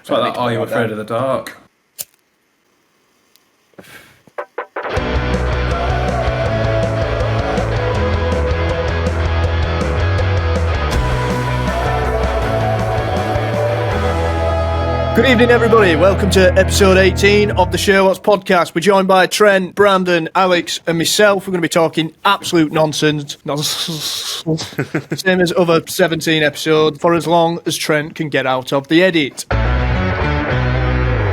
It's like that, Are You Afraid of the Dark? Good evening, everybody. Welcome to episode 18 of the Sherlocks podcast. We're joined by Trent, Brandon, Alex, and myself. We're going to be talking absolute nonsense. Same as other 17 episodes, for as long as Trent can get out of the edit.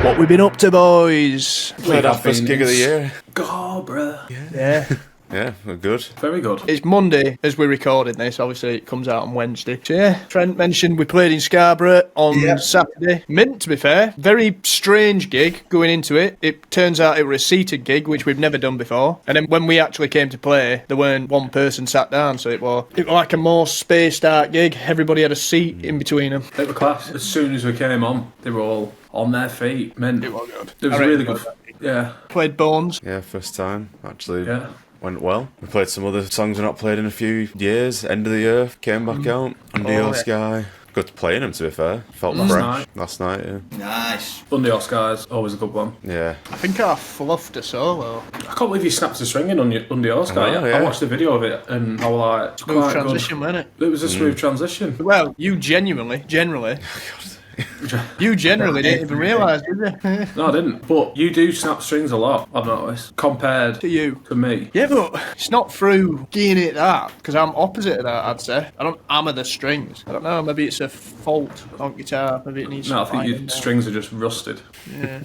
What we've been up to, boys? Played our first gig of the year. Scarborough. Yeah. Yeah, we're good. Very good. It's Monday as we're recording this. Obviously, it comes out on Wednesday. So, yeah, Trent mentioned we played in Scarborough on Saturday. Mint, to be fair. Very strange gig going into it. It turns out it was a seated gig, which we've never done before. And then when we actually came to play, there weren't one person sat down. So it was like a more spaced out gig. Everybody had a seat in between them. They were class. As soon as we came on, they were all on their feet. Mint. It was good. It was really good. Yeah. Played Bones. Yeah, first time, actually. Yeah. Went well. We played some other songs we've not played in a few years. End of the Year came back out. Under Your Sky. Good to play in them, to be fair. Felt fresh. Last night, yeah. Nice. Under Your Sky's always a good one. Yeah. I think I fluffed a solo. I can't believe you snapped a string in Under Your Sky. Oh, yeah. I watched the video of it and I was like, it's Smooth quite transition, good. wasn't it? It was a smooth transition. Well, you generally you generally didn't even realise, did you? No, I didn't. But you do snap strings a lot, I've noticed, compared To you. to me. Yeah, but it's not through geeing it that, because I'm opposite of that, I'd say. I don't hammer the strings. I don't know, maybe it's a fault on guitar, maybe it needs No, I think your finding out. strings are just rusted. Yeah.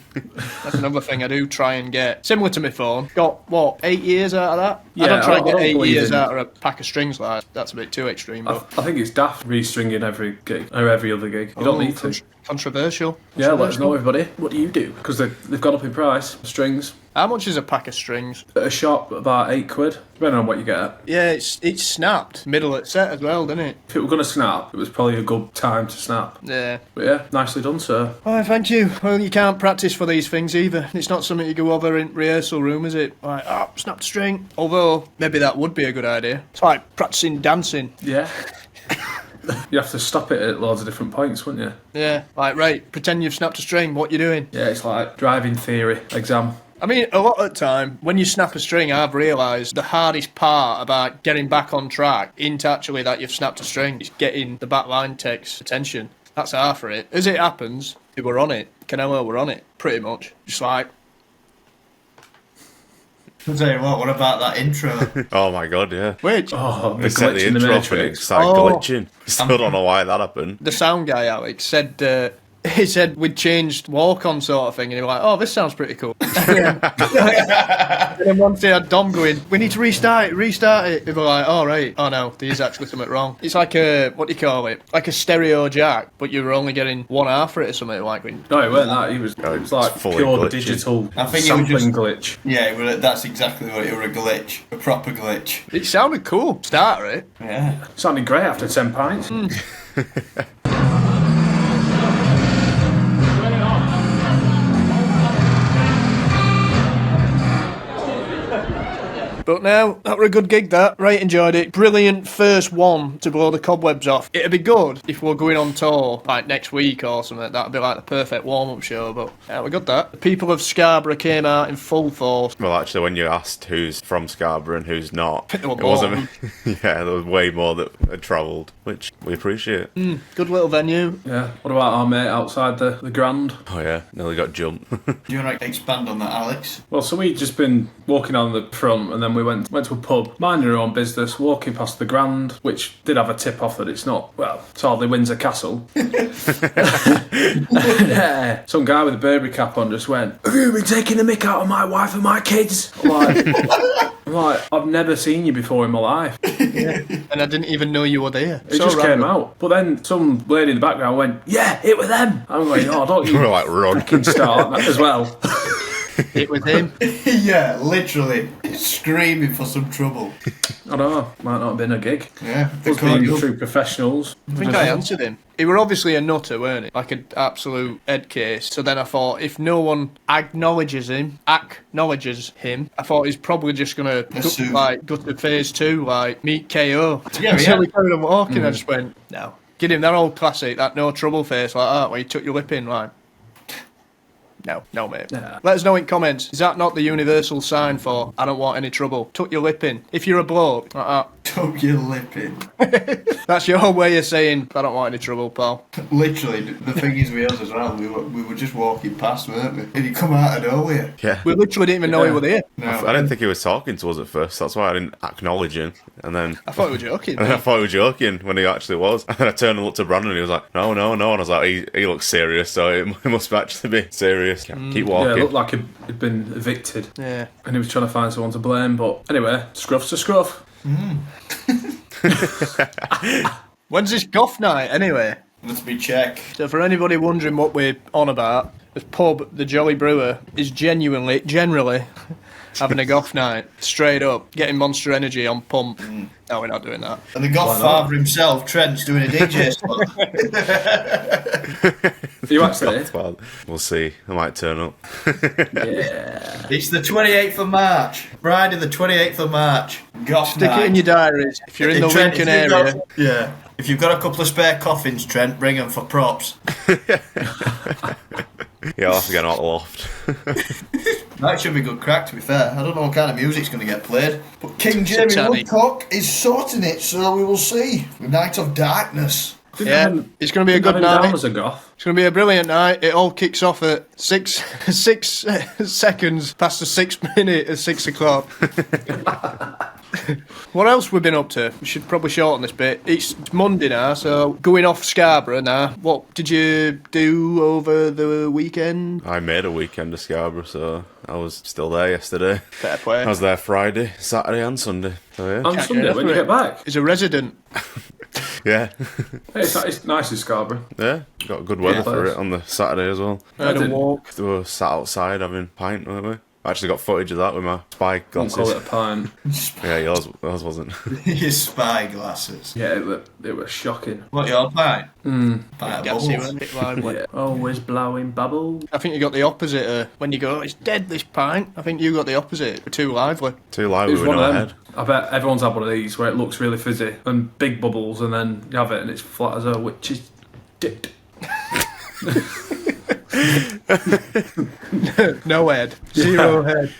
That's another thing I do try and get. Similar to my phone. Got, 8 years out of that? Yeah, I don't try and I get don't 8 believe years in- out of a pack of strings like that. That's a bit too extreme, I but... think it's daft restringing every gig, or every other gig. You don't need to. Controversial. Yeah, let us know, everybody. What do you do? Because they've gone up in price. Strings How much is a pack of strings? at a shop about £8, depending on what you get. Yeah, it's snapped. Middle at set as well, didn't it? If it were going to snap, it was probably a good time to snap. Yeah. But yeah, nicely done, sir. Oh, thank you. Well, you can't practice for these things either. It's not something you go over in rehearsal room, is it? Like, snapped a string. Although, maybe that would be a good idea. It's like practicing dancing. Yeah. You have to stop it at loads of different points, wouldn't you? Yeah, like, right, pretend you've snapped a string. What you doing? Yeah, it's like driving theory exam. I mean, a lot of the time, when you snap a string, I've realised the hardest part about getting back on track isn't actually that you've snapped a string. It's getting the back line takes attention. That's hard for it. As it happens, we were on it. Canelo were on it, pretty much. Just like... I'll tell you what about that intro? Oh my god, yeah. Which? Oh, the We set glitch the in the intro up and Matrix. it started Oh. glitching. Still don't know why that happened. The sound guy, Alex, said... he said we'd changed walk-on sort of thing, and he was like, "Oh, this sounds pretty cool." And then once they had Dom going, "We need to restart it," they were like, "Oh, right. Oh, no, there's actually something wrong." It's like a, what do you call it? Like a stereo jack, but you were only getting one half for it or something like that. No, it weren't that. It was like it's fully pure glitchy. digital I think it was sampling just- glitch. Yeah, that's exactly what it was, a glitch. A proper glitch. It sounded cool. Starter it. Yeah. Sounded great after 10 pints. But now, that were a good gig, that. Right, enjoyed it. Brilliant first one to blow the cobwebs off. It'd be good if we're going on tour, like next week or something. That'd be like the perfect warm-up show, but yeah, we got that. The people of Scarborough came out in full force. Well, actually, when you asked who's from Scarborough and who's not, They were it wasn't bored. Yeah, there was way more that had travelled, which we appreciate. Good little venue. Yeah. What about our mate outside the Grand? Oh yeah, nearly got jumped. Do you want to expand on that, Alex? Well, so we'd just been walking on the front and then we went to a pub, minding our own business, walking past the Grand, which did have a tip off that it's not, well, it's hardly Windsor Castle. Yeah. Some guy with a Burberry cap on just went, "Have you been taking the mick out of my wife and my kids?" I'm like, I've never seen you before in my life. And I didn't even know you were there. It just came out. But then some lady in the background went, "Yeah, it was them." I'm going, "Oh, don't you We're like, run. fucking start that as well." It was him. Yeah, literally screaming for some trouble. I don't know, might not have been a gig. Yeah, Us being true professionals. I think I answered him. He were obviously a nutter, weren't he? Like an absolute head case. So then I thought, if no one acknowledges him, I thought he's probably just going to Assume. go to phase 2, like meet KO. Yeah, So yeah. we carried on walking, I just went, no. Get him that old classic, that no trouble face like that, where you took your lip in, like, No, mate. Yeah. Let us know in comments. Is that not the universal sign for I don't want any trouble? Tuck your lip in. If you're a bloke, Tuck your lip in. that's your way of saying I don't want any trouble, pal. Literally, the thing is with us as well, we were just walking past, weren't we? And he come out of nowhere. Yeah. We literally didn't even know he was there. No, I didn't think he was talking to us at first. That's why I didn't acknowledge him. And then I thought we were joking. I thought he was joking when he actually was. And then I turned and looked at Brandon and he was like, no. And I was like, he looks serious, so it must actually be serious. Keep Yeah, walking. it looked like he'd been evicted. Yeah. And he was trying to find someone to blame. But anyway, scruff's a scruff. When's this goth night, anyway? Let me check. So for anybody wondering what we're on about, this pub, the Jolly Brewer, is generally having a goth night, straight up, getting Monster Energy on pump. No, we're not doing that. And the Godfather himself, Trent's doing a DJ spot. Are you actually? Well, we'll see. I might turn up. Yeah. It's the 28th of March. Friday the 28th of March. Goth Stick night. it in your diaries. If you're in the Trent, Lincoln if you've area, got- yeah. If you've got a couple of spare coffins, Trent, bring them for props. Yeah, I'll have to get out the loft. That should be good crack, to be fair. I don't know what kind of music's going to get played. But King Jamie Satanic. Woodcock is sorting it, so we will see. The Night of Darkness. yeah, it's going to be a good Down night. as a goth. It's going to be a brilliant night. It all kicks off at six seconds past the 6 minute at 6 o'clock. What else we've been up to? We should probably shorten this bit. It's Monday now, so going off Scarborough now. What did you do over the weekend? I made a weekend of Scarborough, so I was still there yesterday. Fair play. I was there Friday, Saturday and Sunday. So yeah. On Sunday, when you get back. He's a resident. Yeah. Hey, it's nice in Scarborough. Yeah. Got good weather for it on the Saturday as well. I had a did. walk. We were sat outside having a pint, weren't we? I actually got footage of that with my spy Don't call glasses. it a pine. Yeah, yours wasn't. His spy glasses. Yeah, it was shocking. What, your pint? Pint of Gassy, bubbles. wasn't it, lively? Yeah. Always blowing bubbles. I think you got the opposite. When you go, it's dead, this pint. I think you got the opposite. We're too lively. Too lively It was with one no of them. head. I bet everyone's had one of these where it looks really fizzy and big bubbles, and then you have it and it's flat as a witch's dick. No head. Zero head.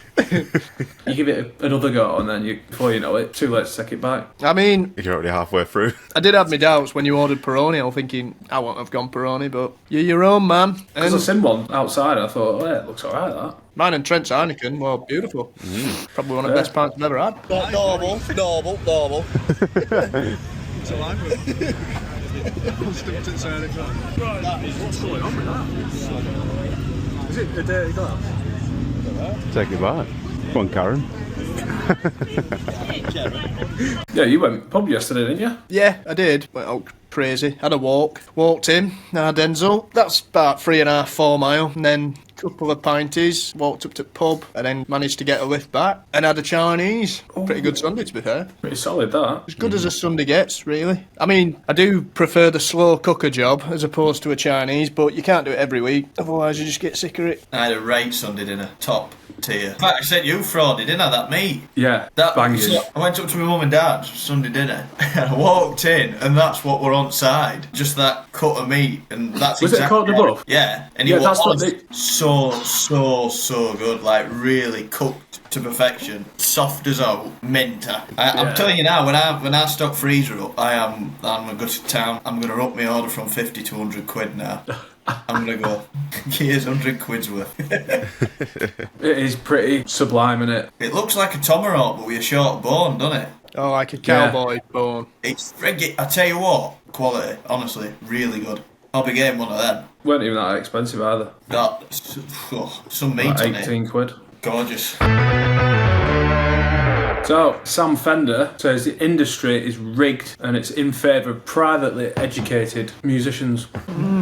You give it another go, and then before you know it, too late to take it back. I mean, You're already halfway through. I did have my doubts when you ordered Peroni. I was thinking, I won't have gone Peroni, but you're your own man. Because I And seen one outside, I thought, oh, yeah, it looks alright, that. mine and Trent's Heineken were beautiful. Probably one of the best pints I've ever had. Normal. Is it a dirty glass? Take it back. Come on, Karen. Yeah, you went pub yesterday, didn't you? Yeah, I did. Went out crazy. Had a walk. Walked in. Denzel. That's about 3.5, 4 mile. And then a couple of pinties. Walked up to the pub. And then managed to get a lift back. And had a Chinese. Pretty good Sunday, to be fair. Pretty solid, that. As good as a Sunday gets, really. I mean, I do prefer the slow cooker job as opposed to a Chinese, but you can't do it every week. Otherwise, you just get sick of it. I had a right Sunday dinner. Top tier. In fact, I sent you Friday, didn't I? That meat. Yeah, That banging. so I went up to my mum and dad's Sunday dinner. I walked in, and that's what were on side. Just that cut of meat, and that's Was it exactly Côte de Boeuf? Yeah, and Yeah, it that's what was so good. Like really cooked to perfection. Soft as oat, minter. I'm Yeah. telling you now, when I stock freezer up, I'm gonna go to town. I'm gonna up my order from 50 to 100 quid now. I'm gonna go. Here's 100 quid's worth. It is pretty sublime, innit? It looks like a tomahawk, but with a short bone, doesn't it? Oh, like a cowboy bone. It's friggin'. I tell you what, quality, honestly, really good. I'll be getting one of them. Weren't even that expensive either. Got some meat Like on it. 18 quid. Gorgeous. So, Sam Fender says the industry is rigged and it's in favour of privately educated musicians.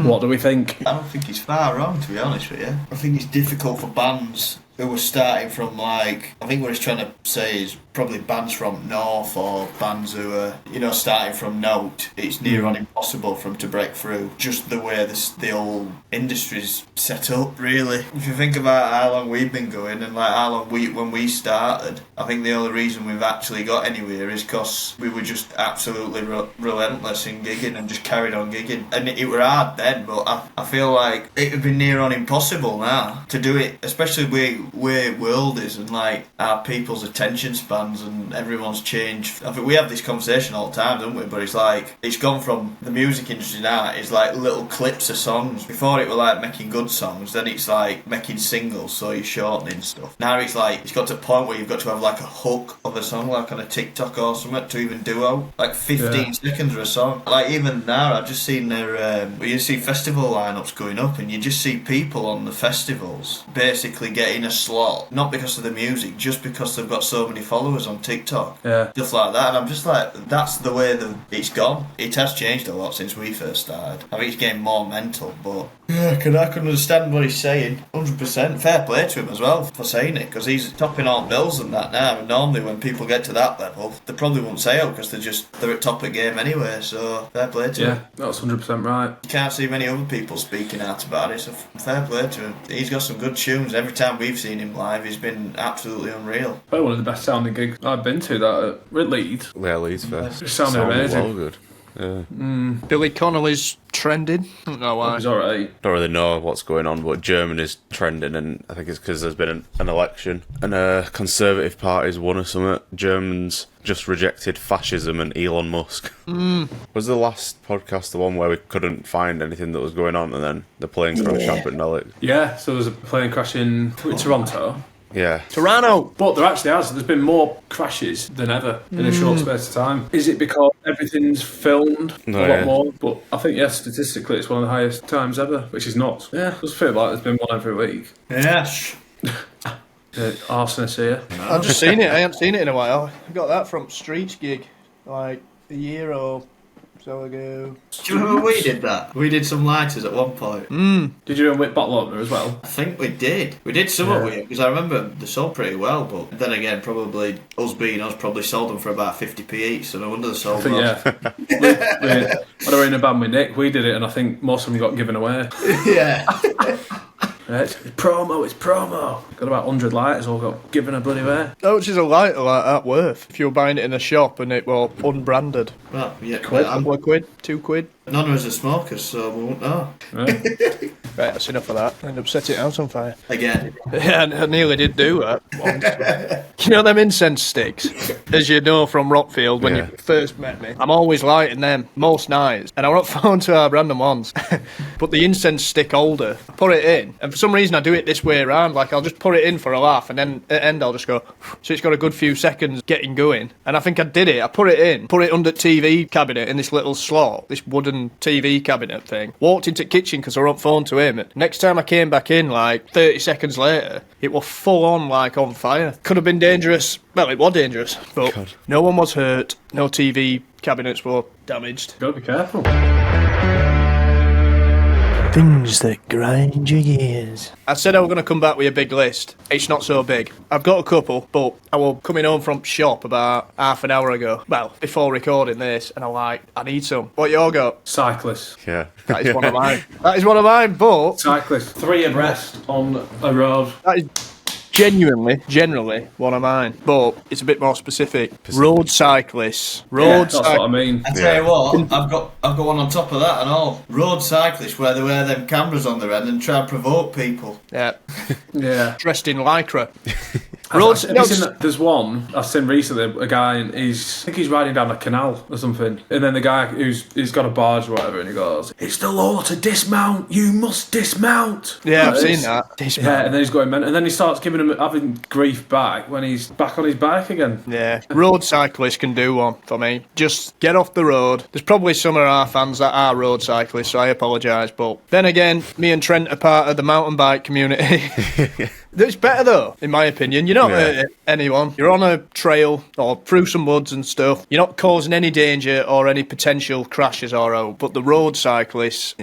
What do we think? I don't think he's far wrong, to be honest with you. I think it's difficult for bands who were starting from I think what he's trying to say is probably bands from North or bands who are, starting from note. It's near on impossible for them to break through. Just the way the whole industry's set up, really. If you think about how long we've been going and how long when we started, I think the only reason we've actually got anywhere is because we were just absolutely relentless in gigging and just carried on gigging. And it were hard then, but I feel like it would be near on impossible now to do it, especially where world is and our people's attention spans and everyone's changed. I think we have this conversation all the time, don't we? But it's gone from the music industry now is little clips of songs. Before it were making good songs, then it's making singles, so you're shortening stuff. Now it's it's got to a point where you've got to have a hook of a song on a TikTok or something to even duo. 15 seconds of a song. Even now I've just seen their you see festival lineups going up and you just see people on the festivals basically getting a slot, not because of the music, just because they've got so many followers on TikTok. Yeah. Stuff like that. And I'm just that's the way that it's gone. It has changed a lot since we first started. I think it's getting more mental, but yeah, I can understand what he's saying. 100%. Fair play to him as well for saying it, because he's topping all bills and that now. And normally when people get to that level, they probably won't say it because they're at top of the game anyway. So fair play to him. Yeah, that's 100% right. You can't see many other people speaking out about it, so fair play to him. He's got some good tunes. Every time we've seen him live, he's been absolutely unreal. Probably one of the best sounding gigs I've been to, that at Leeds. Yeah, Leeds Fest. It sounded amazing. Well good. Yeah. Billy Connolly's trending. I don't know why. He's alright. Don't really know what's going on, but Germany's trending, and I think it's because there's been an election and a Conservative Party's won or something. Germans just rejected fascism and Elon Musk. Was the last podcast the one where we couldn't find anything that was going on, and then the plane crashed up at Norwich? Yeah, so there's a plane crash in Toronto. Yeah. Toronto! But there actually there's been more crashes than ever in a short space of time. Is it because everything's filmed a lot more? But I think, statistically it's one of the highest times ever, which is nuts. Yeah, I just feel like there's been one every week. Yes. Arsonist here. I've just seen it. I haven't seen it in a while. I got that from Streets gig, a year or so ago. Do you remember we did that? We did some lighters at one point. Did you do a whip bottle opener as well? I think we did. We did some of it, because I remember they sold pretty well, but then again, probably us being us, probably sold them for about 50p each, so no wonder they sold well. Yeah. When I were in a band with Nick, we did it, and I think most of them got given away. Yeah. It's promo. Got about 100 lighters all got given a bloody way. How much is a lighter like that worth? If you were buying it in a shop and it were unbranded. Well, yeah. Couple of quid? 2 quid? None of us are smokers, so we won't know. Right. Right, that's enough of that. I ended up setting it out on fire. Again. Yeah, I nearly did do that once. You know them incense sticks? As you know from Rockfield when you first met me. I'm always lighting them, most nights. And I won't phone to our random ones. But the incense stick holder, I put it in. And for some reason I do it this way around. I'll just put it in for a laugh and then at the end I'll just go. So it's got a good few seconds getting going. And I think I did it. I put it in, put it under the TV cabinet in this little slot, this wooden TV cabinet thing. Walked into the kitchen because I were on phone to him. Next time I came back in, 30 seconds later, it was full on, on fire. Could have been dangerous. Well, it was dangerous, but no one was hurt. No TV cabinets were damaged. Gotta be careful. Things that grind your gears. I said I was going to come back with a big list. It's not so big. I've got a couple, but I was coming home from shop about half an hour ago. Well, before recording this, and I need some. What you all got? Cyclists. Yeah. That is one of mine. That is one of mine, but... Cyclists. 3 abreast on a road. That is generally one of mine, but it's a bit more specific. Road cyclists. That's what I mean. I tell you what, I've got one on top of that and all. Road cyclists where they wear them cameras on their head and try and provoke people. Yeah. Yeah. Dressed in lycra. There's one I've seen recently, a guy, and I think he's riding down a canal or something, and then the guy he's got a barge or whatever, and he goes, "It's the law to dismount, you must dismount." Yeah, I've seen that. Dismount. Yeah, and then he's going mental, and then he starts having grief back when he's back on his bike again. Yeah, road cyclists can do one for me. Just get off the road. There's probably some of our fans that are road cyclists, so I apologise, but then again, me and Trent are part of the mountain bike community. It's better though, in my opinion. You're not hurting anyone. You're on a trail or through some woods and stuff. You're not causing any danger or any potential crashes but the road cyclists,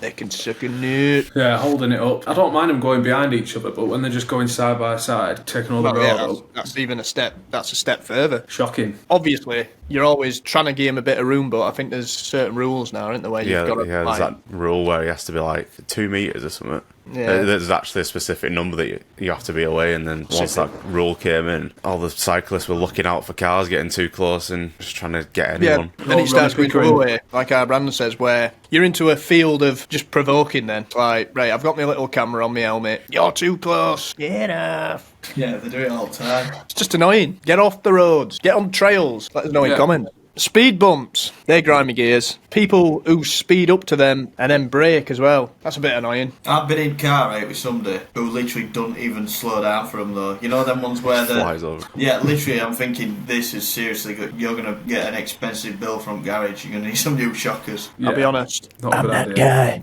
They can suck a nut. Yeah, holding it up. I don't mind them going behind each other, but when they're just going side by side, taking all the road up. That's even a step. That's a step further. Shocking. Obviously, you're always trying to give him a bit of room, but I think there's certain rules now, aren't there? Where you've got to, there's that rule where he has to be like 2 meters or something. Yeah. There's actually a specific number that you have to be away, and then once that rule came in, all the cyclists were looking out for cars getting too close and just trying to get anyone. Yeah, then it starts going the way, like our Brandon says, where you're into a field of just provoking then. It's like, right, I've got my little camera on my helmet. You're too close. Get off. Yeah, they do it all the time. It's just annoying. Get off the roads. Get on trails. Let us know in comments. Speed bumps. They grind me gears. People who speed up to them and then brake as well. That's a bit annoying. I've been in car right with somebody who literally don't even slow down for them though. You know them ones where they flies over. Yeah, literally I'm thinking this is seriously good. You're going to get an expensive bill from garage. You're going to need some new shockers. Yeah. I'll be honest. Not I'm that guy.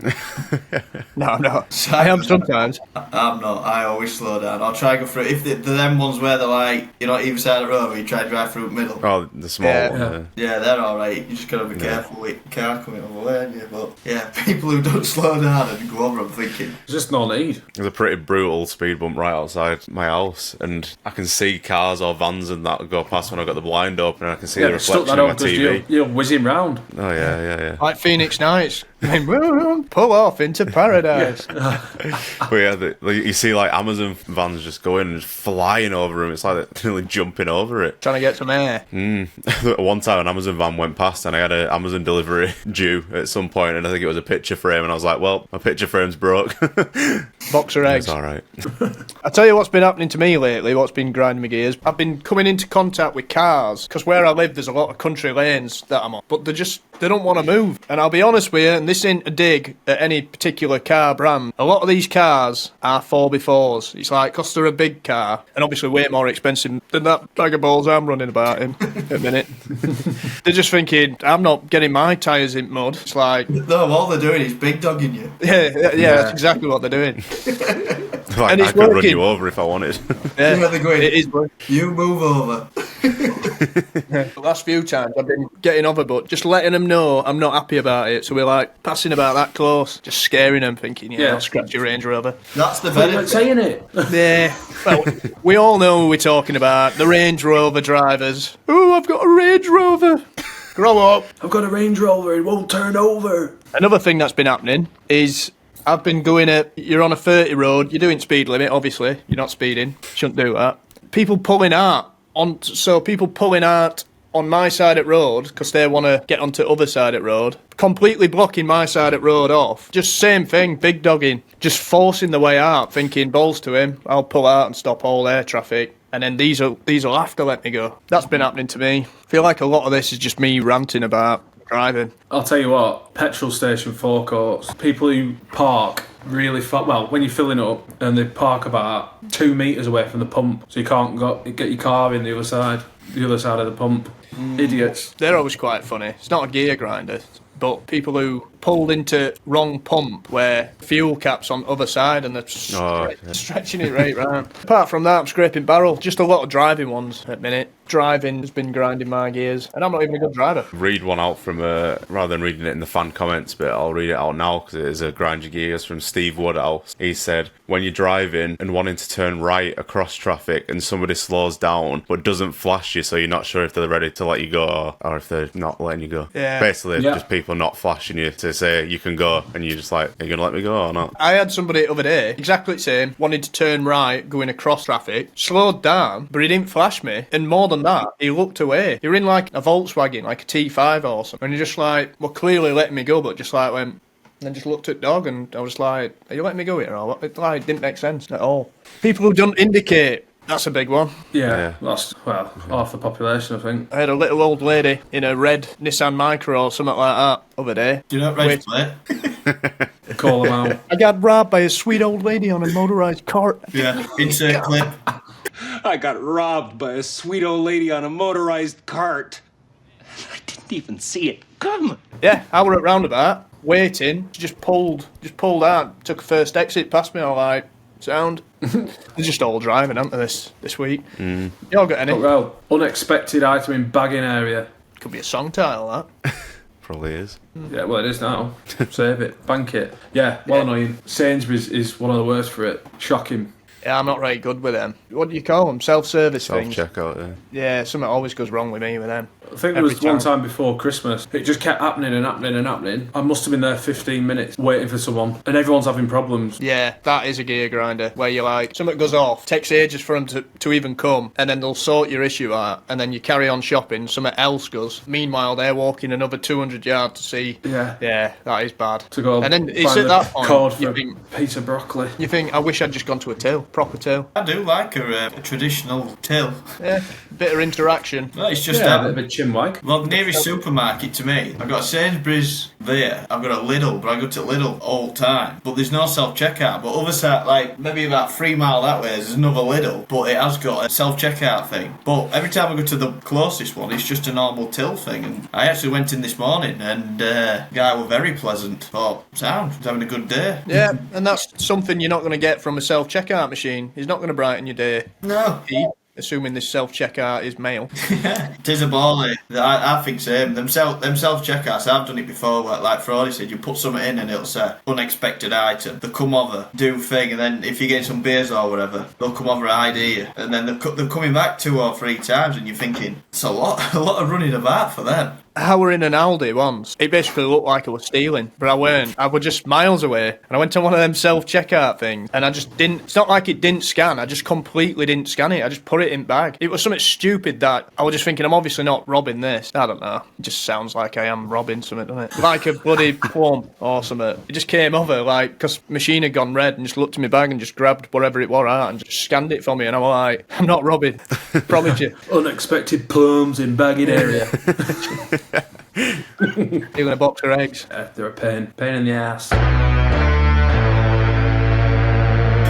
No, I'm not. So I am sometimes. I'm not. I always slow down. I'll try to go through. If they're them ones where they're like, you know, either side of the road where you try to drive through the middle. Oh, the small one. Yeah, they're alright. You just gotta be careful with the car coming over there, aren't you? But yeah, people who don't slow down and go over, I'm thinking. There's just no need. There's a pretty brutal speed bump right outside my house, and I can see cars or vans and that go past when I've got the blind open, and I can see the reflection of my TV. You're whizzing round. Oh, yeah. Like Phoenix Nights. Pull off into paradise. But yeah, you see like Amazon vans just going and flying over them. It's like they're nearly jumping over it. Trying to get some air. One time an Amazon van went past and I had an Amazon delivery due at some point, and I think it was a picture frame, and I was like, well, my picture frame's broke. Boxer eggs. It's alright. I tell you what's been happening to me lately, what's been grinding my gears. I've been coming into contact with cars, because where I live there's a lot of country lanes that I'm on, but they don't want to move. And I'll be honest with you, and this ain't a dig at any particular car brand, a lot of these cars are 4x4s. It's like, cost her a big car, and obviously way more expensive than that bag of balls I'm running about in a minute. They're just thinking, I'm not getting my tyres in mud. It's like... No, all they're doing is big dogging you. Yeah, that's exactly what they're doing. Like, and I could run you over if I wanted. Yeah, they're going, it is working. You move over. The last few times I've been getting over, but just letting them know I'm not happy about it. So we're like passing about that close, just scaring them, thinking, I'll scratch your Range Rover. That's the benefit. Saying it. Yeah. Well, we all know who we're talking about. The Range Rover drivers. Oh, I've got a Range Rover. Grow up. I've got a Range Rover. It won't turn over. Another thing that's been happening is I've been going you're on a 30 road. You're doing speed limit, obviously. You're not speeding. Shouldn't do that. People pulling out on my side of the road because they want to get onto other side of the road, completely blocking my side of the road off. Just same thing, big dogging, just forcing the way out, thinking balls to him, I'll pull out and stop all their traffic, and then these will have to let me go. That's been happening to me. I feel like a lot of this is just me ranting about driving. I'll tell you what, petrol station forecourts, people who park really far, well, when you're filling up and they park about 2 metres away from the pump, so you can't get your car in the other side of the pump. Idiots. They're always quite funny. It's not a gear grinder, but people who pulled into wrong pump where fuel cap's on the other side and they're stretching it right round. Apart from that, I'm scraping barrel. Just a lot of driving ones at the minute. Driving has been grinding my gears, and I'm not even a good driver. Read one out from, rather than reading it in the fan comments, but I'll read it out now because it is a grind your gears from Steve Woodhouse. He said, when you're driving and wanting to turn right across traffic and somebody slows down but doesn't flash you, so you're not sure if they're ready to let you go or if they're not letting you go. Yeah. Basically, just people not flashing you to say you can go, and you're just like, are you going to let me go or not? I had somebody the other day, exactly the same, wanted to turn right, going across traffic, slowed down, but he didn't flash me, and more than that, he looked away. You're in like a Volkswagen, like a T5 or something, and you're just like, well, clearly letting me go, but just like went, and then just looked at dog, and I was like, are you letting me go here or what? It like, didn't make sense at all. People who don't indicate, that's a big one. Yeah, that's, half the population, I think. I had a little old lady in a red Nissan Micra or something like that other day. Do you know red plate? Call them out. I got robbed by a sweet old lady on a motorised cart. Yeah, insert clip. I got robbed by a sweet old lady on a motorized cart. I didn't even see it come. Yeah, I were at roundabout, waiting, just pulled out, took a first exit past me, all like, sound. They're just all driving, aren't they, this week? You all got any? Well, unexpected item in bagging area. Could be a song title, that. Probably is. Yeah, well, it is now. Save it. Bank it. Yeah, well annoying. Sainsbury's is one of the worst for it. Shocking. Yeah, I'm not very good with them. What do you call them? Self-service things? Self-checkout, yeah. Yeah, something always goes wrong with me with them. I think there was one time before Christmas, it just kept happening and happening and happening. I must have been there 15 minutes waiting for someone, and everyone's having problems. Yeah, that is a gear grinder, where you're like, something goes off, takes ages for them to even come, and then they'll sort your issue out, and then you carry on shopping, something else goes. Meanwhile, they're walking another 200 yards to see. Yeah, that is bad. To go and then it's at that point, you think, piece of broccoli. You think, I wish I'd just gone to a till, proper till. I do like a traditional till. Yeah, bit of interaction. No, it's just a bit of chinwag. Well, the nearest supermarket to me, I've got a Sainsbury's there. I've got a Lidl, but I go to Lidl all the time. But there's no self-checkout. But other side, like maybe about 3 miles that way, there's another Lidl, but it has got a self-checkout thing. But every time I go to the closest one, it's just a normal till thing. And I actually went in this morning, and the guy was very pleasant. Thought, sound, he's having a good day. Yeah, and that's something you're not going to get from a self-checkout machine. He's not going to brighten your day. No. Assuming this self-checkout is male. Yeah, it is a baller. I think same. Them self-checkouts, I've done it before, where, like Frody said, you put something in and it'll say, unexpected item. They'll come over, do thing, and then if you're getting some beers or whatever, they'll come over and ID you. And then they're coming back 2 or 3 times and you're thinking, it's a lot of running about for them. I were in an Aldi once. It basically looked like I was stealing, but I weren't. I was just miles away, and I went to one of them self-checkout things, and I just didn't. It's not like it didn't scan. I just completely didn't scan it. I just put it in bag. It was something stupid that I was just thinking, I'm obviously not robbing this. I don't know. It just sounds like I am robbing something, doesn't it? Like a bloody plum or something. It just came over, like, because machine had gone red, and just looked in my bag and just grabbed whatever it was out and just scanned it for me, and I was like, I'm not robbing. Promise you. Unexpected plums in bagging area. Stealing a box of eggs. They're a pain in the ass.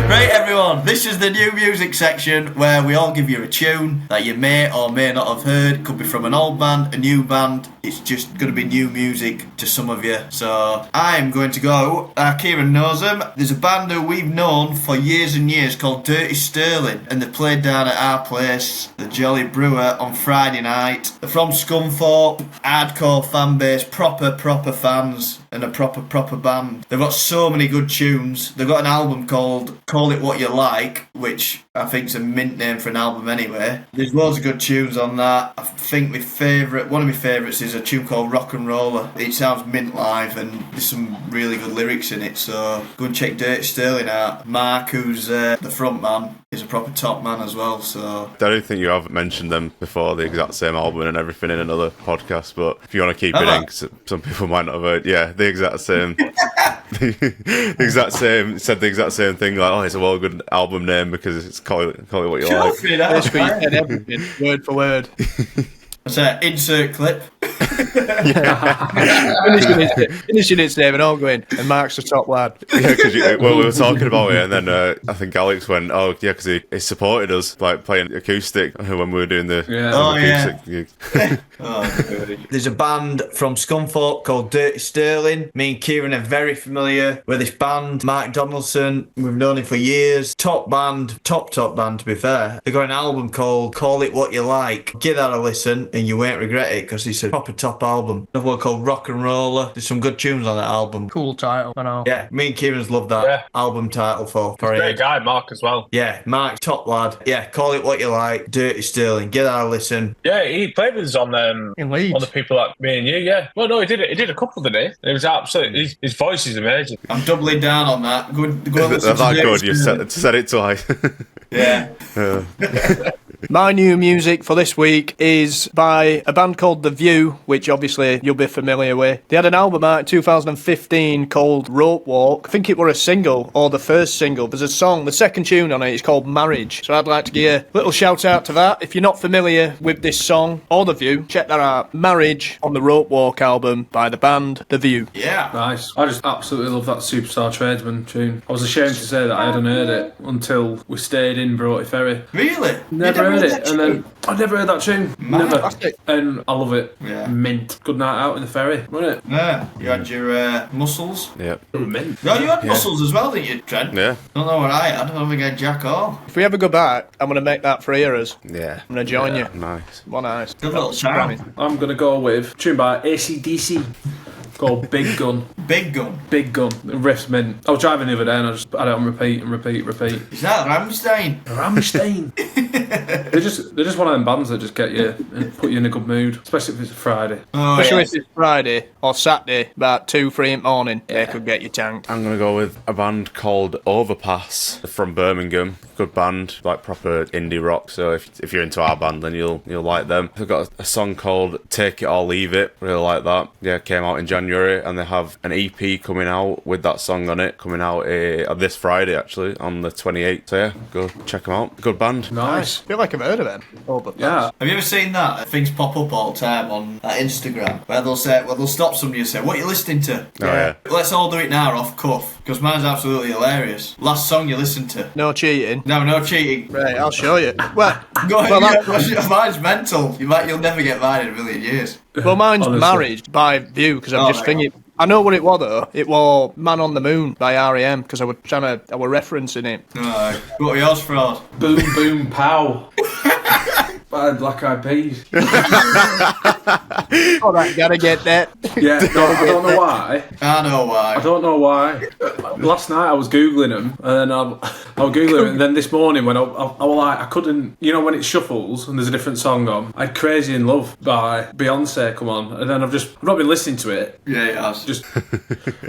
Right, everyone, this is the new music section where we all give you a tune that you may or may not have heard. It could be from an old band, a new band. It's just going to be new music to some of you. So I'm going to go. Kieran knows them. There's a band who we've known for years and years called Dirty Sterling, and they played down at our place, the Jolly Brewer, on Friday night. They're from Scunthorpe, hardcore fan base, proper fans, and a proper band. They've got so many good tunes. They've got an album called Call It What You Like, which I think's a mint name for an album anyway. There's loads of good tunes on that. I think one of my favourites is a tune called Rock and Roller. It sounds mint live and there's some really good lyrics in it, so go and check Dirty Sterling out. Mark, who's the front man, is a proper top man as well, so... I don't think you have mentioned them before, the exact same album and everything in another podcast, but if you want to keep it in, cause some people might not have heard, yeah, the exact same... the exact same, said the exact same thing, like, oh, it's a well good album name because it's call it what you like. Basically, you said everything, word for word. That's an insert clip. Finishing it, David, all going, and Mark's the top lad. Yeah, because we were talking about it, and then I think Alex went, oh, yeah, because he supported us, like, playing acoustic when we were doing the acoustic gig. There's a band from Scunthorpe called Dirty Sterling. Me and Kieran are very familiar with this band. Mark Donaldson, we've known him for years. Top band to be fair. They got an album called Call It What You Like. Give that a listen and you won't regret it because it's a proper top album. Another one called Rock and Roller. There's some good tunes on that album. Cool title, I know. Yeah, me and Kieran's loved that album title for great guy, Mark, as well. Yeah, Mark, top lad. Yeah, Call It What You Like, Dirty Sterling. Give that a listen. Yeah, he played with us on in Leeds. On the people like me and you, yeah. Well, no, he did it. He did a couple of days. It was absolutely. His voice is amazing. I'm doubling down on that. Go and listen that good. You said it twice. Yeah. My new music for this week is by a band called The View, which obviously you'll be familiar with. They had an album out in 2015 called Rope Walk. I think it were a single, or the first single. There's a song, the second tune on it is called Marriage. So I'd like to give a little shout out to that. If you're not familiar with this song or The View, check that out. Marriage on the Rope Walk album by the band The View. Yeah. Nice. I just absolutely love that Superstar Tradesman tune. I was ashamed to say that I hadn't heard it until we stayed in Broughty Ferry. Really? Never heard it, and then I never heard that tune. Never. Fantastic. And I love it. Yeah. Mint. Good night out in the ferry, wasn't it? Yeah, you had your muscles. Yep. Mint. No, you had muscles as well, didn't you, Trent? Yeah. Don't know what I had. I don't think I had jack all. If we ever go back, I'm going to make that for ears. Yeah. I'm going to join you. Nice. One eyes. Good little sound. I'm gonna go with tune by AC/DC called Big Gun. Big gun. Big Gun. The riff's mint. I was driving the other day and I just had it on repeat and repeat. Is that Rammstein? Rammstein. they're just one of them bands that just get you and put you in a good mood, especially if it's a Friday. Oh, Especially yeah. if it's Friday or Saturday, about 2, 3 in the morning, they could get you tanked. I'm gonna go with a band called Overpass from Birmingham. Good band, like proper indie rock. So if you're into our band, then you'll like them. They've got a song called "Take It or Leave It." Really like that. Yeah, came out in January, and they have an EP coming out with that song on it. Coming out this Friday actually on the 28th. So yeah, go check them out. Good band. Nice. I feel like I've heard of them. Yeah. Have you ever seen that? Things pop up all the time on Instagram where they'll stop somebody and say, "What are you listening to?" Oh yeah. Let's all do it now off cuff because mine's absolutely hilarious. Last song you listened to? No cheating. No cheating. Right, I'll show you. Well, Go ahead, well, mine's mental. You'll never get mine in a million years. well mine's Honestly. Married by View, because I'm Oh, just thinking. I know what it was though. It was Man on the Moon by R.E.M. because I was referencing it. Alright. What were yours, Fraud? Boom Boom Pow. By Black Eyed Peas. All right, gotta get that. Yeah, no, I don't know why. I know why. I don't know why. Last night I was googling them, and then I was googling them, and then this morning when I was like, I couldn't, you know, when it shuffles and there's a different song on. I had "Crazy in Love" by Beyonce come on, and then I've not been listening to it. Yeah, it has. Just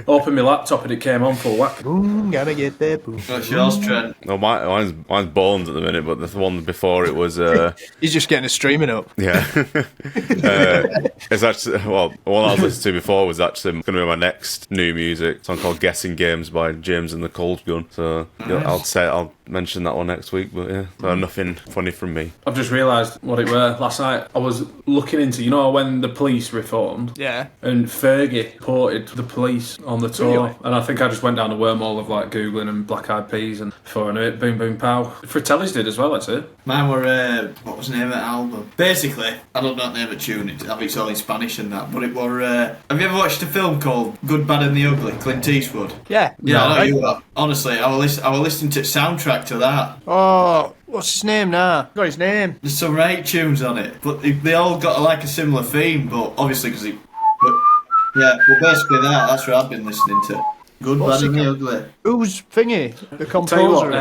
opened my laptop and it came on full whack. Boom, gotta get that. Boom. What's yours, Trent? No, mine's Bones at the minute, but the one before it was He's just getting a streaming up. yeah. It's actually the one I was listening to before was actually going to be my next new music. It's a song called "Guessing Games" by James and the Cold Gun. So I'll mention that one next week. But yeah, nothing funny from me. I've just realised what it were. Last night I was looking into, you know, when the Police reformed. Yeah. And Fergie ported the Police on the tour. Really? And I think I just went down a wormhole of like Googling and Black Eyed Peas, and before I knew it, Boom Boom Pow. Fratellis did as well, that's it. Mine were, what was the name of the album? Basically, I don't know the name of the tune, it's all in Spanish and that, but it were, have you ever watched a film called Good, Bad and the Ugly, Clint Eastwood? Yeah. Yeah, I know you have. Honestly, I was listening to the soundtrack to that. Oh, what's his name now? Got his name. There's some great tunes on it, but they all got like a similar theme, but obviously because basically that's what I've been listening to. Good, What's Bad and it the Ugly. Who's thingy? The composer. Tell you what,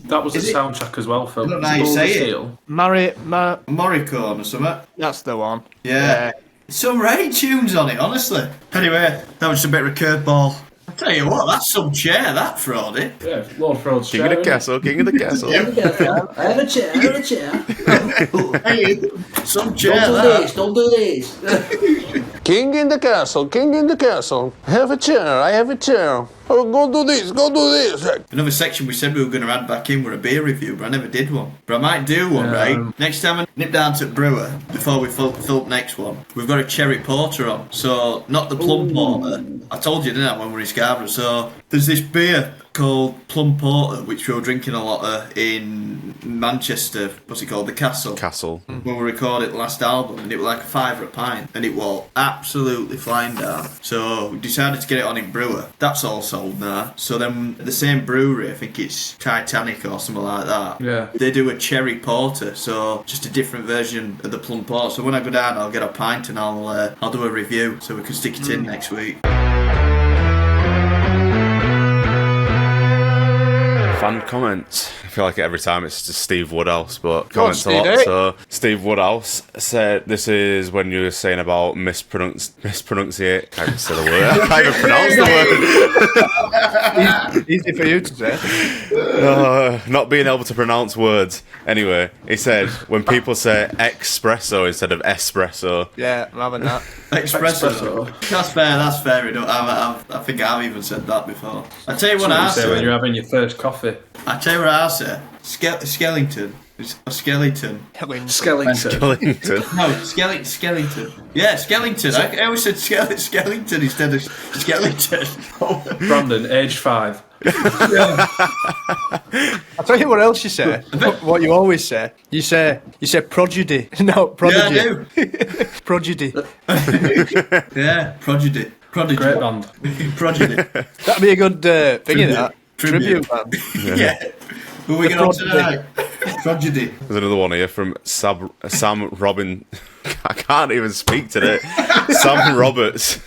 that was the Is it- soundtrack as well, Phil. I don't know how you say it. Morricone or something. That's the one. Yeah. Some great tunes on it, honestly. Anyway, that was just a bit of a curveball. I tell you what, that's some chair, that Fraudy. Yeah, Lord Fraud's King of the castle, king of the castle. I have a chair. Hey, some chair, Don't do this. King in the castle. Have a chair, I have a chair. Oh, go do this. Another section we said we were going to add back in were a beer review, but I never did one. But I might do one, right? Next time I nip down to Brewer, before we film next one, we've got a cherry porter on. So, not the plum porter. I told you, didn't I, when we were in Scarborough. So, there's this beer called Plum Porter, which we were drinking a lot of in Manchester. What's it called? The Castle. When we recorded the last album, and it was like a £5 a pint, and it was absolutely flying down. So we decided to get it on in Brewer. That's all sold now. So then the same brewery, I think it's Titanic or something like that. Yeah. They do a cherry porter, so just a different version of the plum porter. So when I go down, I'll get a pint and I'll do a review, so we can stick it in next week. Fan comments. I feel like every time it's just Steve Woodhouse, but comments a Steve, lot. eh? So Steve Woodhouse said, "This is when you were saying about mispronunciate." Can't even say the word. I can't even pronounce the word. Easy for you to say. Not being able to pronounce words. Anyway, he said when people say espresso instead of espresso. Yeah, I'm having that. Espresso. That's fair enough. I think I've even said that before. I tell you what I Say when say. you're having your first coffee. I tell you what I say. Skellington. It's a skeleton. Skellington. Wellington. No, Skellington. Yeah, Skellington. I always said Skellington instead of Skellington. Brandon, age 5. I tell you what else you say. What you always say. You say prodigy. No, prodigy. Yeah, I do. Prodigy. Yeah, Prodigy. Prodigy. Great band. Prodigy. That'd be a good thing in that. Tribute band. Yeah. Who are we going on tonight? Prodigy. There's another one here from Sam Robin. I can't even speak today. Sam Roberts.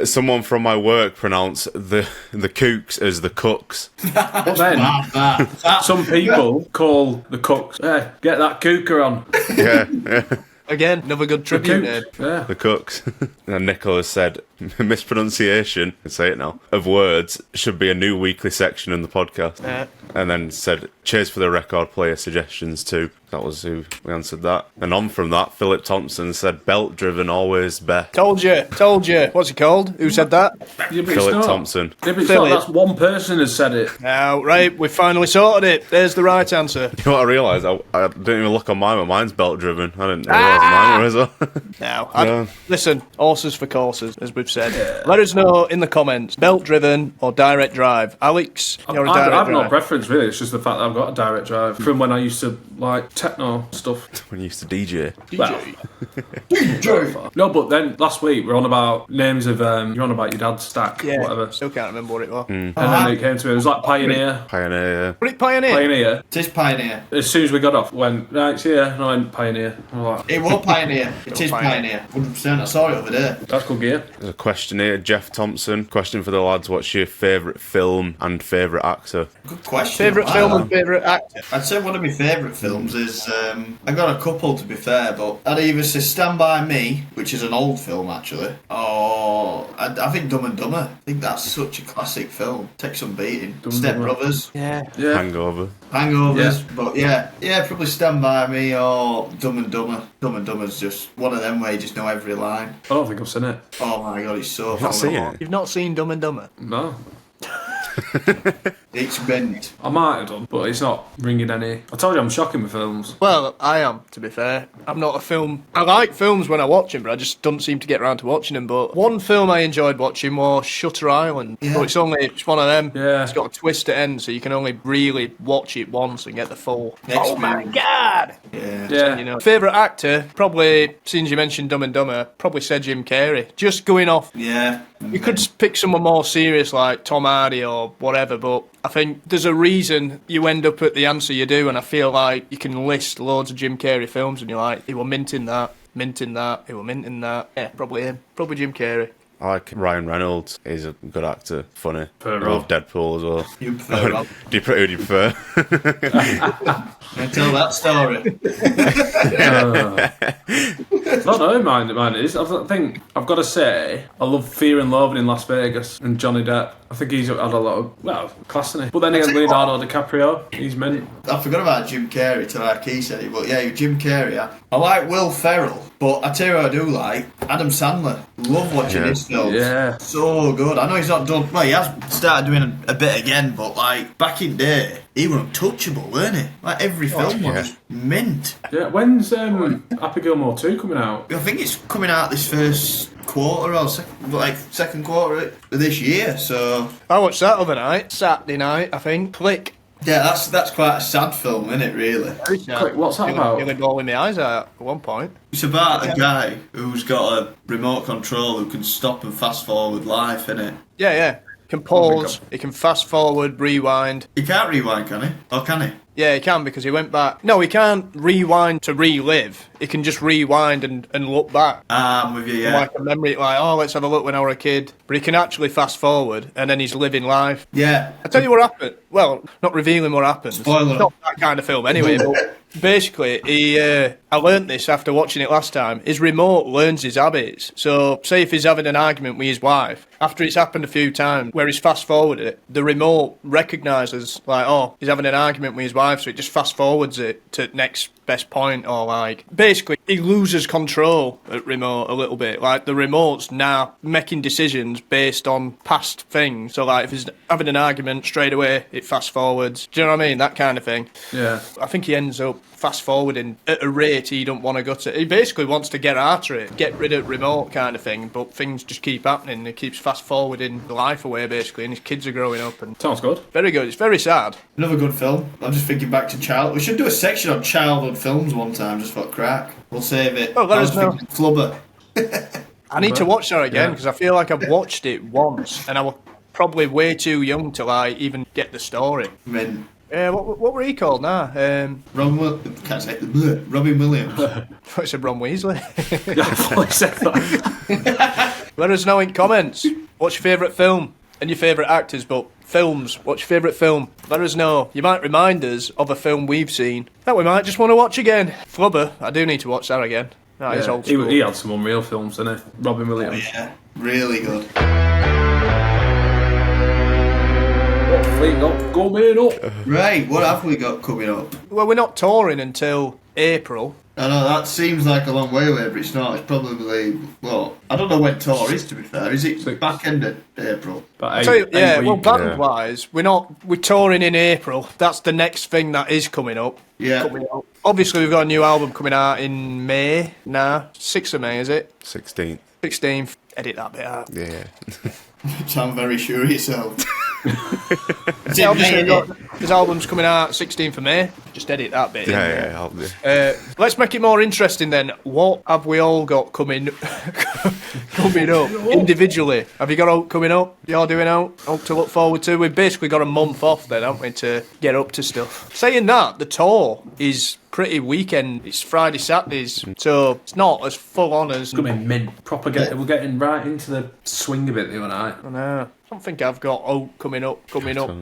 Someone from my work pronounced the Kooks as the Cooks. But then, some people call the cooks, hey, get that cooker on. Yeah. Again, another good tribute name. Yeah. The Cooks. And Nicholas said, mispronunciation, I can say it now, of words should be a new weekly section in the podcast. Yeah. And then said, cheers for the record player suggestions too. That was who we answered that. And on from that, Philip Thompson said, belt driven always best. Told you. What's he called? Who said that? Yeah, but Philip it's not. Thompson. Yeah, but it's Philip. not. That's one person has said it. Now, right, we finally sorted it. There's the right answer. You know what I realised? I didn't even look on mine, but mine's belt driven. I didn't realise mine were as well. Now, Yeah. listen, horses for courses, as we've said. Let us know in the comments, belt driven or direct drive. Alex, you're a direct I've no drive. preference really. It's just the fact that I've got a direct drive from when I used to like techno stuff. When you used to DJ. Well, no, but then last week we're on about names of you're on about your dad's stack, Yeah, whatever. still can't remember what it was. And then it came to me. It was like Pioneer. Pioneer, Was it Pioneer? Pioneer. It is Pioneer. As soon as we got off, went right, it's here, and I went Pioneer. I'm like, It was Pioneer. It is Pioneer. Pioneer. 100%. I saw it over there. that's good gear. There's a question here. Jeff Thompson. Question for the lads. What's your favourite film and favourite actor? Good question. Favourite Wow. film and favourite actor? I'd say one of my favourite films is, I got a couple to be fair, but I'd either say Stand By Me, which is an old film actually, or I think Dumb and Dumber. I think that's such a classic film. Takes some beating. Step Brothers, Yeah. Yeah. Hangover. Hangovers, but yeah, probably Stand By Me or Dumb and Dumber. Dumb and Dumber's just one of them where you just know every line. I don't think I've seen it. Oh my god, it's so Not funny. seeing it. You've not seen Dumb and Dumber? No. It's bent. I might have done, but it's not ringing any. I told you I'm shocking with films. Well, I am, to be fair. I'm not a film... I like films when I watch them, but I just don't seem to get around to watching them. But one film I enjoyed watching was Shutter Island. Yeah. But it's one of them. Yeah. It's got a twist at end, so you can only really watch it once and get the full... Next oh my movie. God! Yeah. Yeah. You know, favourite actor, probably, since you mentioned Dumb and Dumber, probably said Jim Carrey. Just going off... Yeah. You could pick someone more serious like Tom Hardy or whatever, but I think there's a reason you end up at the answer you do, and I feel like you can list loads of Jim Carrey films and you're like, he were minting that, he were minting that. Yeah, probably him. Probably Jim Carrey. I like Ryan Reynolds. He's a good actor. Funny. Fair I love Deadpool as well. You prefer Rob? Who do you prefer? I tell that story. I don't know, mine is. I think I've got to say I love Fear and Loathing in Las Vegas and Johnny Depp. I think he's had a lot of class in it. But then again, Leonardo DiCaprio, he's mint. I forgot about Jim Carrey till like he said it, but yeah, Jim Carrey. I like Will Ferrell, but I tell you what I do like, Adam Sandler. Love watching his films. Yeah. So good. I know he's not done, well, he has started doing a bit again, but like, back in day, he was untouchable, weren't he? Like, every film was mint. Yeah, when's Happy Gilmore 2 coming out? I think it's coming out this first quarter or second quarter of this year, so... I watched that other night, Saturday night, I think. Click. Yeah, that's quite a sad film, isn't it, really? Quick, what's that about? Nearly bawling my eyes out at one point. It's about a guy who's got a remote control who can stop and fast forward life, innit? Yeah. Can pause, he can fast forward, rewind. He can't rewind, can he? Or can he? Yeah, he can because he went back. No, he can't rewind to relive. He can just rewind and look back. I'm with you, yeah. Like a memory, like, oh, let's have a look when I was a kid. But he can actually fast forward and then he's living life. Yeah. I tell you what happened. Well, not revealing what happened. Spoiler. It's not that kind of film anyway, but basically, I learnt this after watching it last time. His remote learns his habits. So, say if he's having an argument with his wife, after it's happened a few times where he's fast forwarded it, the remote recognises, like, oh, he's having an argument with his wife, so it just fast forwards it to next best point, or like, basically, he loses control at remote a little bit. Like, the remote's now making decisions based on past things. So, like, if he's having an argument straight away, it fast forwards. Do you know what I mean? That kind of thing. Yeah. I think he ends up fast forwarding at a rate he don't want to go to. He basically wants to get out of it, get rid of remote kind of thing, but things just keep happening. He keeps fast forwarding life away basically, and his kids are growing up. And Sounds good. very good. It's very sad. Another good film. I'm just thinking back to child. We should do a section on childhood films one time, just for crack. We'll save it. Oh, let us know. Flubber. I need to watch that again because I feel like I've watched it once, and I was probably way too young to like even get the story. I mean, what were he called now? Robin Williams. It's a Bron Weasley. Yeah, I thought I said that. Let us know in comments. What's your favourite film and your favourite actors, but films. What's your favourite film? Let us know. You might remind us of a film we've seen that we might just want to watch again. Flubber, I do need to watch that again. That is old school. He had some unreal films, didn't he? Robin Williams. Oh, yeah, really good. What have we got coming up? Right, what have we got coming up? Well, we're not touring until April. I know, that seems like a long way away, but it's not. It's probably, well, I don't know when tour is, to be fair. Is it back end of April? I'll tell you, well, band-wise, we're touring in April. That's the next thing that is coming up. Yeah. Obviously, we've got a new album coming out in May. 6th of May, is it? 16th. 16th. Edit that bit out. Yeah. Sound very sure of yourself. Yeah, obviously, his album's coming out 16th of May. Just edit that bit. Yeah. Let's make it more interesting then. What have we all got coming up individually? Have you got out coming up? You're doing out to look forward to? We've basically got a month off then, haven't we, to get up to stuff. Saying that, the tour is pretty weekend. It's Friday, Saturdays, so it's not as full on as. It's gonna be mint. We're getting right into the swing of it the other night. I know. I don't think I've got coming up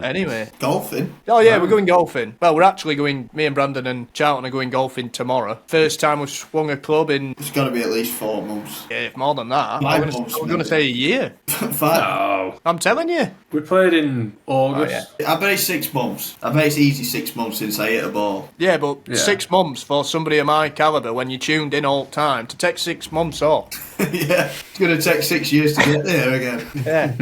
anyway. Golfing? Oh yeah, we're going golfing. Well, we're actually going, me and Brandon and Charlton are going golfing tomorrow. First time we've swung a club in... It's got to be at least 4 months. Yeah, more than that. 5 months. I'm going to say a year. 5? No. I'm telling you. We played in August. Oh, yeah. I bet it's 6 months. I bet it's easy 6 months since I hit a ball. Yeah, but 6 months for somebody of my calibre when you tuned in all the time, to take 6 months off. Yeah, it's going to take 6 years to get there again. Yeah.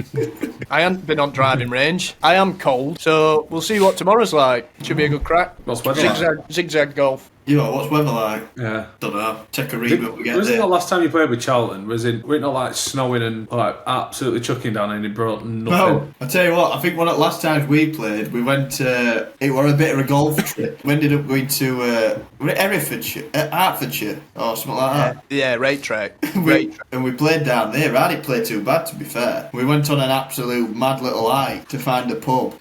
I haven't been on driving range. I am cold, so we'll see what tomorrow's like. Should be a good crack. What's weather like? Zigzag golf. You know, what's weather like? Yeah. Don't know. Take a read when we get Wasn't there. the last time you played with Charlton? Were it not like snowing and like absolutely chucking down and it brought nothing? No, I tell you what, I think one of the last times we played, we went it was a bit of a golf trip. We ended up going to Herefordshire, Hertfordshire, or something like that. Yeah, rate track. And we played down there. I didn't play too bad, to be fair. We went on an absolute mad little hike to find a pub.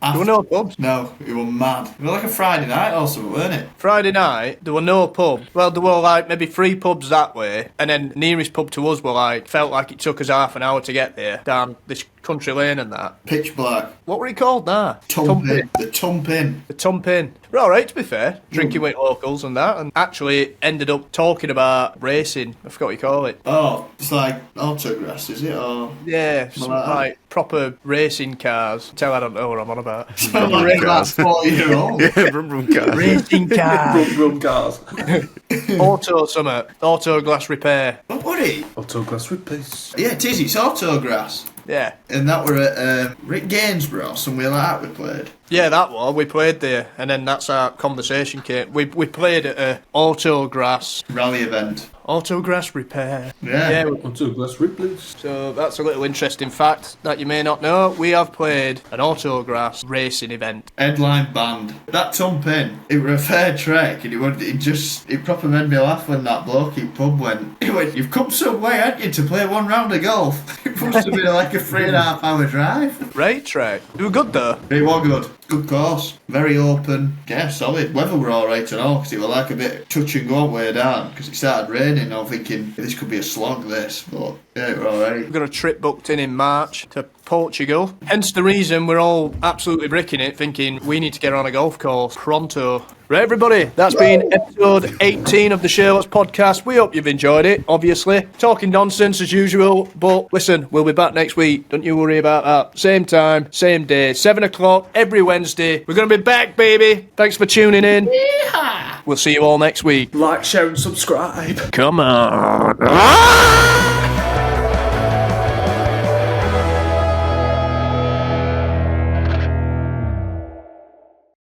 There were no pubs. No, it was mad. It was like a Friday night or something, weren't it? Friday night, there were no pubs. Well, there were like maybe 3 pubs that way, and then nearest pub to us felt like it took us half an hour to get there, down this country lane and that. Pitch black. What were it called now? Tumpin. The Tumpin. The Tumpin. We're alright, to be fair. Drinking with locals and that, and actually ended up talking about racing. I forgot what you call it. Oh, it's like autographs, is it? Or yeah, some like proper racing cars. I don't know what I'm on about. Like 4-year-old. Yeah, brum cars. Racing cars. Brum cars. Auto glass repair. What were it? Auto glass replace. Yeah, it is. It's autographs. Yeah. And that were at Rick Gainsborough, somewhere like that we played. Yeah, that was. We played there, and then that's our conversation came. We played at a autograss rally event. Autograss repair. Yeah. Auto glass replace. So that's a little interesting fact that you may not know. We have played an autograss racing event. Headline band. That Tumpin, it were a fair trek, and it proper made me laugh when that bloke in pub went, "You've come some way, haven't you, to play 1 round of golf?" It must have been like a 3.5 hour drive. Right track. They were good though. It was good. Good course. Very open. Yeah, solid. Weather were alright and all, because it was like a bit touch and go on way down, because it started raining. I'm thinking, this could be a slog, this. But yeah, it was alright. We've got a trip booked in March to Portugal. Hence the reason we're all absolutely bricking it, thinking we need to get on a golf course pronto. Right, everybody, that's been episode 18 of the Sherlocks podcast. We hope you've enjoyed it, obviously. Talking nonsense as usual, but listen, we'll be back next week. Don't you worry about that. Same time, same day, 7 o'clock, every Wednesday. We're going to be back, baby. Thanks for tuning in. We'll see you all next week. Like, share and subscribe. Come on.